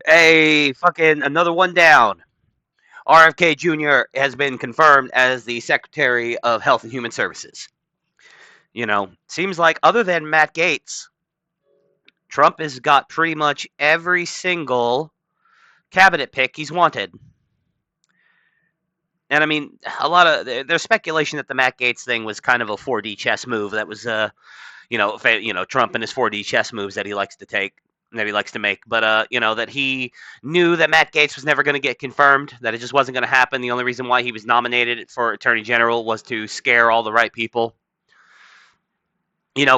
Hey, fucking another one down. RFK Jr. has been confirmed as the Secretary of Health and Human Services. Seems like other than Matt Gaetz, Trump has got pretty much every single cabinet pick he's wanted. And I mean, a lot of there's speculation that the Matt Gaetz thing was kind of a 4D chess move. That was, Trump and his 4D chess moves that he likes to take, that he likes to make. But that he knew that Matt Gaetz was never going to get confirmed, that it just wasn't going to happen. The only reason why he was nominated for Attorney General was to scare all the right people.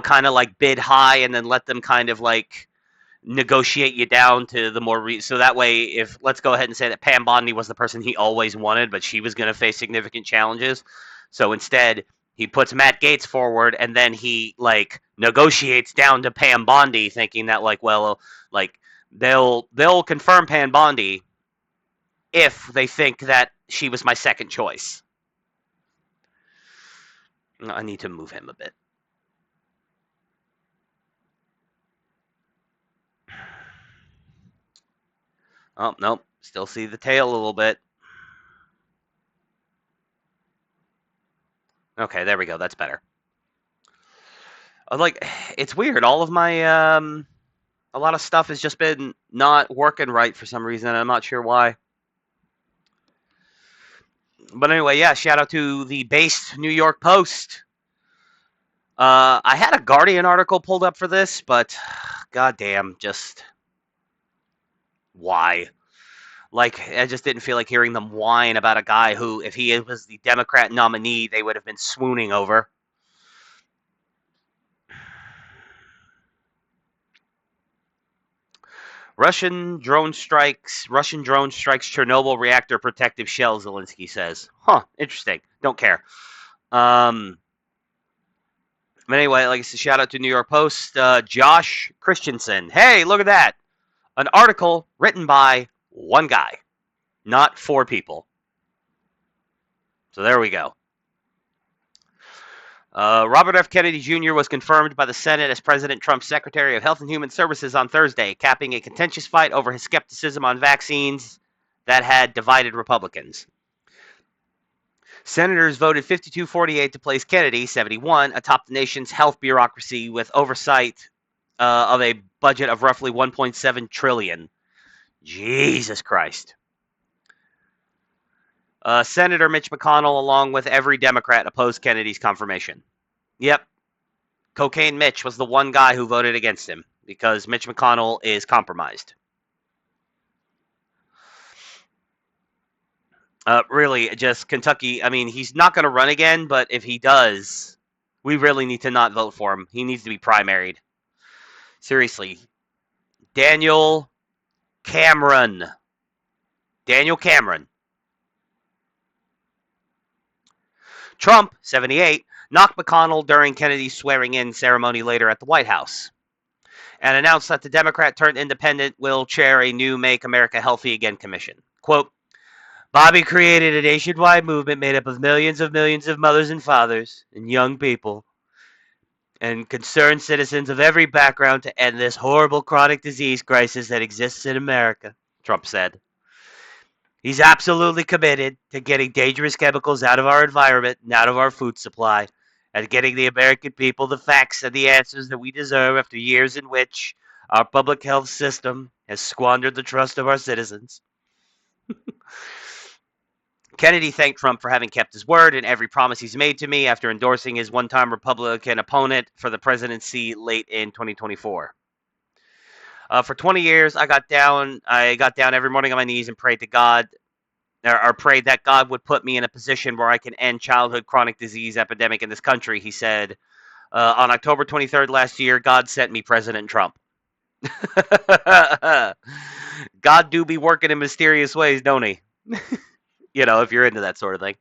Kind of like bid high and then let them kind of like negotiate you down to the more so that way, if let's go ahead and say that Pam Bondi was the person he always wanted, but she was going to face significant challenges. So instead, he puts Matt Gaetz forward, and then he like negotiates down to Pam Bondi, thinking that like they'll confirm Pam Bondi if they think that she was my second choice. I need to move him a bit. Oh, nope. Still see the tail a little bit. Okay, there we go. That's better. Like, it's weird. All of my a lot of stuff has just been not working right for some reason. I'm not sure why. But anyway, yeah. Shout out to the based New York Post. I had a Guardian article pulled up for this, but goddamn, just why? Like, I just didn't feel like hearing them whine about a guy who, if he was the Democrat nominee, they would have been swooning over. Russian drone strikes Chernobyl reactor protective shell, Zelensky says. Huh, interesting. Don't care. But anyway, like I said, shout out to New York Post. Josh Christensen. Hey, look at that. An article written by one guy, not four people. So there we go. Robert F. Kennedy Jr. was confirmed by the Senate as President Trump's Secretary of Health and Human Services on Thursday, capping a contentious fight over his skepticism on vaccines that had divided Republicans. Senators voted 52-48 to place Kennedy, 71, atop the nation's health bureaucracy with oversight of a budget of roughly 1.7 trillion. Jesus Christ. Senator Mitch McConnell, along with every Democrat, opposed Kennedy's confirmation. Yep. Cocaine Mitch was the one guy who voted against him because Mitch McConnell is compromised. Really, just Kentucky. I mean, he's not going to run again, but if he does, we really need to not vote for him. He needs to be primaried. Seriously. Daniel Cameron. Daniel Cameron. Trump, 78, knocked McConnell during Kennedy's swearing-in ceremony later at the White House and announced that the Democrat turned independent will chair a new Make America Healthy Again commission. Quote, Bobby created a nationwide movement made up of millions of mothers and fathers and young people and concerned citizens of every background to end this horrible chronic disease crisis that exists in America, Trump said. He's absolutely committed to getting dangerous chemicals out of our environment and out of our food supply, and getting the American people the facts and the answers that we deserve after years in which our public health system has squandered the trust of our citizens. Kennedy thanked Trump for having kept his word and every promise he's made to me after endorsing his one-time Republican opponent for the presidency late in 2024. For 20 years, I got down every morning on my knees and prayed to God, or prayed that God would put me in a position where I can end childhood chronic disease epidemic in this country, he said. On October 23rd last year, God sent me President Trump. God do be working in mysterious ways, don't he? If you're into that sort of thing.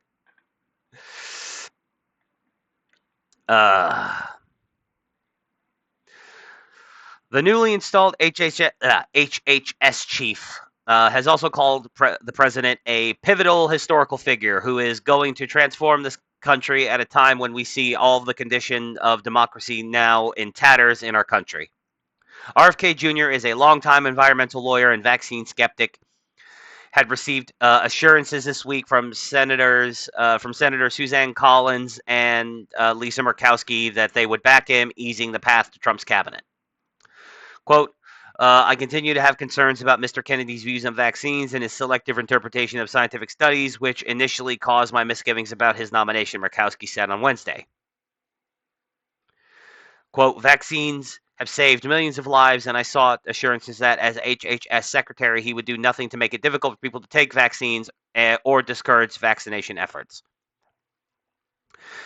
The newly installed HHS chief has also called the president a pivotal historical figure who is going to transform this country at a time when we see all of the condition of democracy now in tatters in our country. RFK Jr. is a longtime environmental lawyer and vaccine skeptic. Had received assurances this week from Senator Suzanne Collins and Lisa Murkowski that they would back him, easing the path to Trump's cabinet. Quote, I continue to have concerns about Mr. Kennedy's views on vaccines and his selective interpretation of scientific studies, which initially caused my misgivings about his nomination, Murkowski said on Wednesday. Quote, vaccines have saved millions of lives, and I sought assurances that as HHS secretary, he would do nothing to make it difficult for people to take vaccines or discourage vaccination efforts.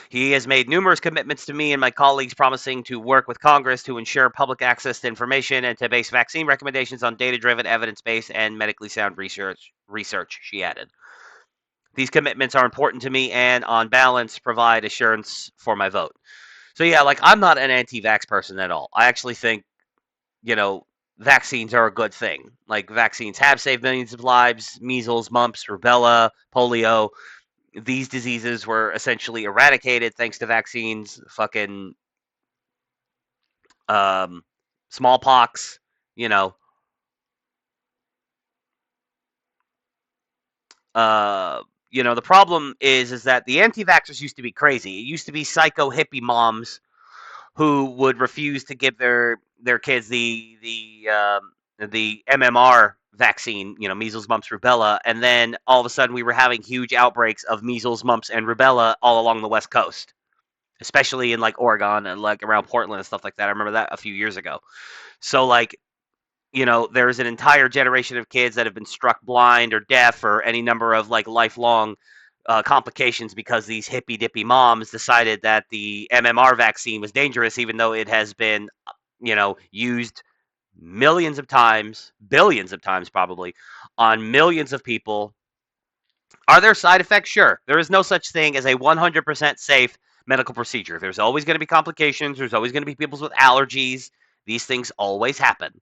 He has made numerous commitments to me and my colleagues, promising to work with Congress to ensure public access to information and to base vaccine recommendations on data-driven, evidence-based, and medically sound research, she added. These commitments are important to me and, on balance, provide assurance for my vote. So yeah, like, I'm not an anti-vax person at all. I actually think, you know, vaccines are a good thing. Like, vaccines have saved millions of lives. Measles, mumps, rubella, polio. These diseases were essentially eradicated thanks to vaccines. Fucking smallpox, you know. Uh, the problem is that the anti-vaxxers used to be crazy. It used to be psycho hippie moms who would refuse to give their kids the MMR vaccine, measles, mumps, rubella, and then all of a sudden we were having huge outbreaks of measles, mumps, and rubella all along the West Coast, especially in like Oregon and like around Portland and stuff like that. I remember that a few years ago. So like, there's an entire generation of kids that have been struck blind or deaf or any number of like lifelong complications because these hippy dippy moms decided that the MMR vaccine was dangerous, even though it has been, used millions of times, billions of times probably, on millions of people. Are there side effects? Sure. There is no such thing as a 100% safe medical procedure. There's always going to be complications. There's always going to be people with allergies. These things always happen.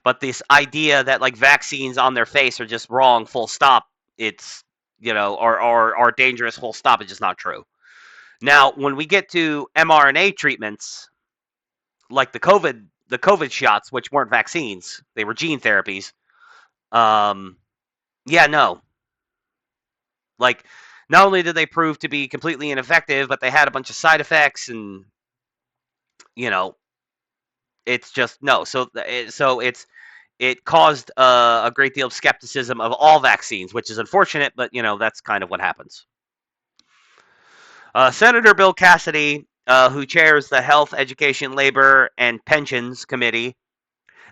But this idea that like vaccines on their face are just wrong, full stop, it's, or are dangerous, full stop, it's just not true. Now, when we get to mRNA treatments, like the COVID shots, which weren't vaccines, they were gene therapies. Yeah, no, like, not only did they prove to be completely ineffective, but they had a bunch of side effects, and you know, it's just no. It caused a great deal of skepticism of all vaccines, which is unfortunate, but that's kind of what happens. Senator Bill Cassidy, who chairs the Health, Education, Labor, and Pensions Committee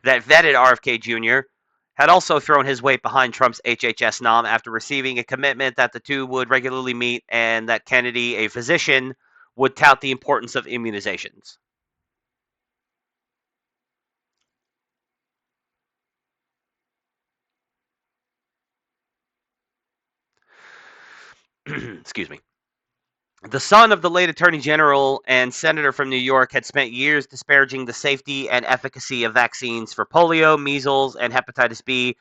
that vetted RFK Jr., had also thrown his weight behind Trump's HHS nom after receiving a commitment that the two would regularly meet and that Kennedy, a physician, would tout the importance of immunizations. Excuse me. The son of the late Attorney General and Senator from New York had spent years disparaging the safety and efficacy of vaccines for polio, measles, and hepatitis B,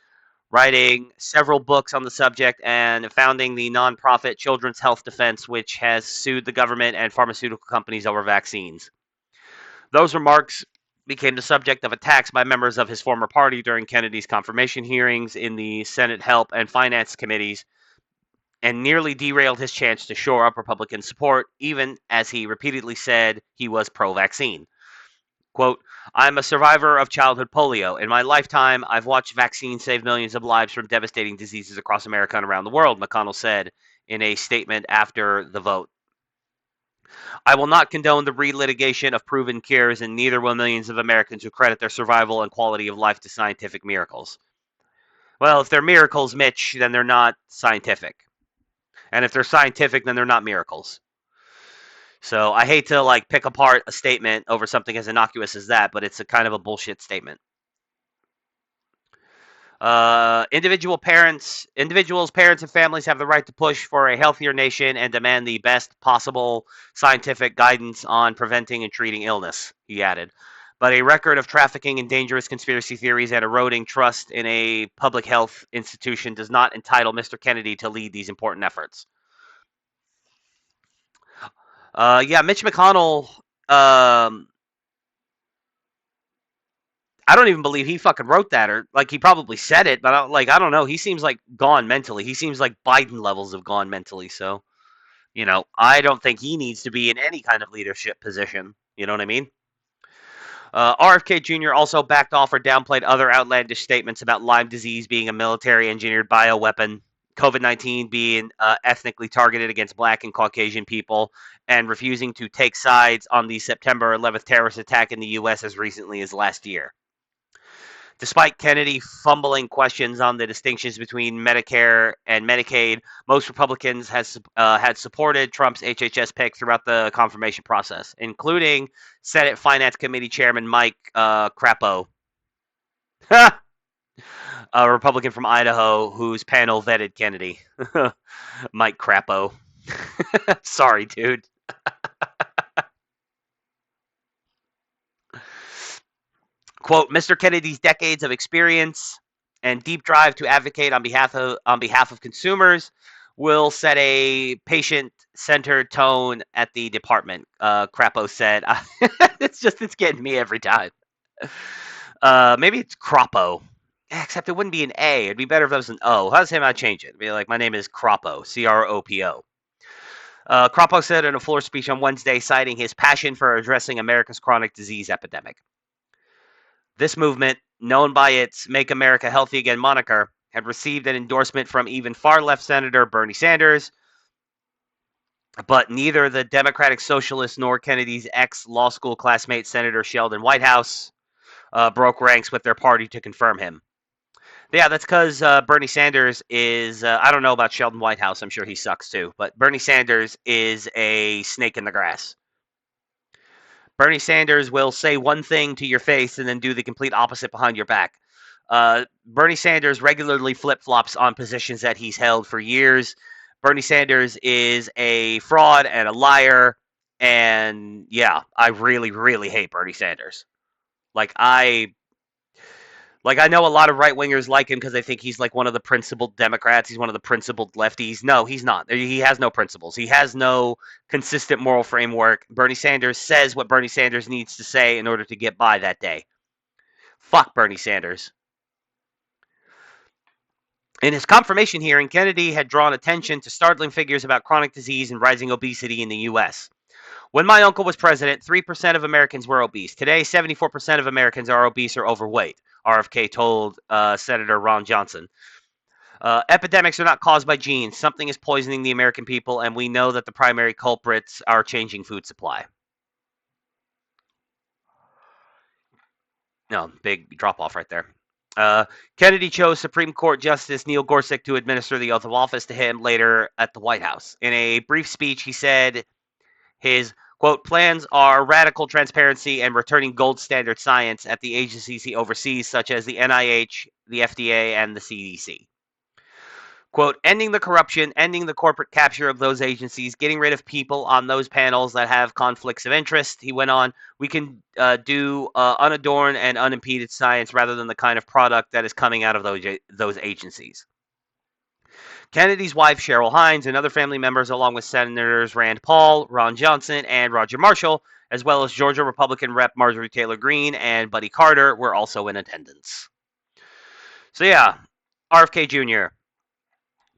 writing several books on the subject and founding the nonprofit Children's Health Defense, which has sued the government and pharmaceutical companies over vaccines. Those remarks became the subject of attacks by members of his former party during Kennedy's confirmation hearings in the Senate Help and Finance Committees, and nearly derailed his chance to shore up Republican support, even as he repeatedly said he was pro-vaccine. Quote, I'm a survivor of childhood polio. In my lifetime, I've watched vaccines save millions of lives from devastating diseases across America and around the world, McConnell said in a statement after the vote. I will not condone the relitigation of proven cures, and neither will millions of Americans who credit their survival and quality of life to scientific miracles. Well, if they're miracles, Mitch, then they're not scientific. And if they're scientific, then they're not miracles. So I hate to like pick apart a statement over something as innocuous as that, but it's a kind of a bullshit statement. Individuals, parents, and families have the right to push for a healthier nation and demand the best possible scientific guidance on preventing and treating illness, he added. But a record of trafficking in dangerous conspiracy theories and eroding trust in a public health institution does not entitle Mr. Kennedy to lead these important efforts. Yeah, Mitch McConnell. Um, I don't even believe he fucking wrote that, or like he probably said it, but I don't know. He seems like gone mentally. He seems like Biden levels of gone mentally. So I don't think he needs to be in any kind of leadership position. You know what I mean? RFK Jr. also backed off or downplayed other outlandish statements about Lyme disease being a military engineered bioweapon, COVID 19 being ethnically targeted against black and Caucasian people, and refusing to take sides on the September 11th terrorist attack in the U.S. as recently as last year. Despite Kennedy fumbling questions on the distinctions between Medicare and Medicaid, most Republicans had supported Trump's HHS pick throughout the confirmation process, including Senate Finance Committee Chairman Mike Crapo, a Republican from Idaho whose panel vetted Kennedy. Mike Crapo. Sorry, dude. Quote, Mr. Kennedy's decades of experience and deep drive to advocate on behalf of consumers will set a patient-centered tone at the department, Crapo said. It's getting me every time. Maybe it's Crapo. Except it wouldn't be an A. It'd be better if it was an O. How's him? I change it? It'd be like, my name is Crapo, Cropo. Crapo said in a floor speech on Wednesday, citing his passion for addressing America's chronic disease epidemic. This movement, known by its Make America Healthy Again moniker, had received an endorsement from even far-left Senator Bernie Sanders, but neither the Democratic Socialist nor Kennedy's ex-law school classmate, Senator Sheldon Whitehouse, broke ranks with their party to confirm him. Yeah, that's because Bernie Sanders is, I don't know about Sheldon Whitehouse, I'm sure he sucks too, but Bernie Sanders is a snake in the grass. Bernie Sanders will say one thing to your face and then do the complete opposite behind your back. Bernie Sanders regularly flip-flops on positions that he's held for years. Bernie Sanders is a fraud and a liar, and yeah, I really, really hate Bernie Sanders. I know a lot of right wingers like him because they think he's like one of the principled Democrats. He's one of the principled lefties. No, he's not. He has no principles. He has no consistent moral framework. Bernie Sanders says what Bernie Sanders needs to say in order to get by that day. Fuck Bernie Sanders. In his confirmation hearing, Kennedy had drawn attention to startling figures about chronic disease and rising obesity in the U.S. When my uncle was president, 3% of Americans were obese. Today, 74% of Americans are obese or overweight, RFK told Senator Ron Johnson. Epidemics are not caused by genes. Something is poisoning the American people, and we know that the primary culprits are changing food supply. No, big drop off right there. Kennedy chose Supreme Court Justice Neil Gorsuch to administer the oath of office to him later at the White House. In a brief speech, he said his, quote, plans are radical transparency and returning gold standard science at the agencies he oversees, such as the NIH, the FDA, and the CDC. Quote, ending the corruption, ending the corporate capture of those agencies, getting rid of people on those panels that have conflicts of interest. He went on, we can do unadorned and unimpeded science rather than the kind of product that is coming out of those agencies. Kennedy's wife, Cheryl Hines, and other family members, along with Senators Rand Paul, Ron Johnson, and Roger Marshall, as well as Georgia Republican Rep. Marjorie Taylor Greene and Buddy Carter, were also in attendance. So yeah, RFK Jr.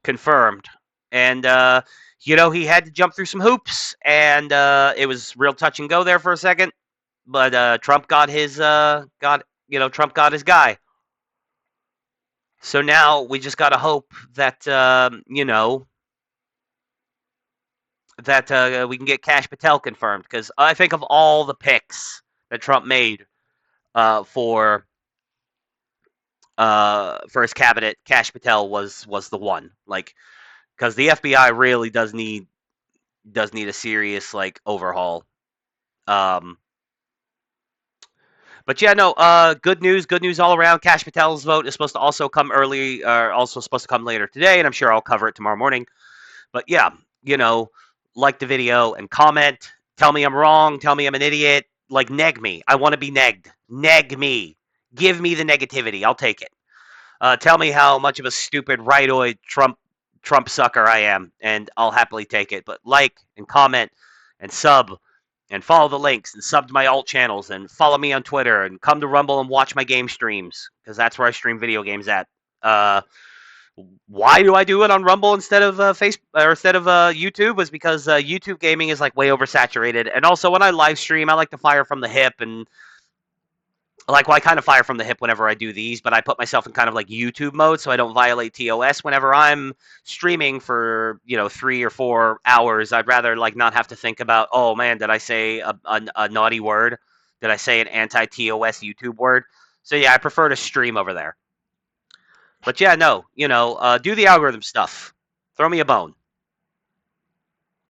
confirmed. And, he had to jump through some hoops, and it was real touch and go there for a second. But Trump got his Trump got his guy. So now we just got to hope that, that we can get Kash Patel confirmed. Because I think of all the picks that Trump made for his cabinet, Kash Patel was the one. Because the FBI really does need a serious overhaul. But yeah, no. Good news all around. Kash Patel's vote is supposed to also come early, also supposed to come later today, and I'm sure I'll cover it tomorrow morning. But yeah, like the video and comment. Tell me I'm wrong. Tell me I'm an idiot. Neg me. I want to be negged. Neg me. Give me the negativity. I'll take it. Tell me how much of a stupid rightoid Trump sucker I am, and I'll happily take it. But like and comment and sub and follow the links and sub to my alt channels and follow me on Twitter and come to Rumble and watch my game streams because that's where I stream video games at. Uh, why do I do it on Rumble instead of Facebook or instead of YouTube? Was because YouTube gaming is like way oversaturated, and also when I live stream, I like to fire from the hip and like, well, I kind of fire from the hip whenever I do these, but I put myself in kind of like YouTube mode so I don't violate TOS. Whenever I'm streaming for 3 or 4 hours, I'd rather like not have to think about, oh man, did I say a naughty word? Did I say an anti TOS YouTube word? So yeah, I prefer to stream over there. But yeah, no, do the algorithm stuff. Throw me a bone.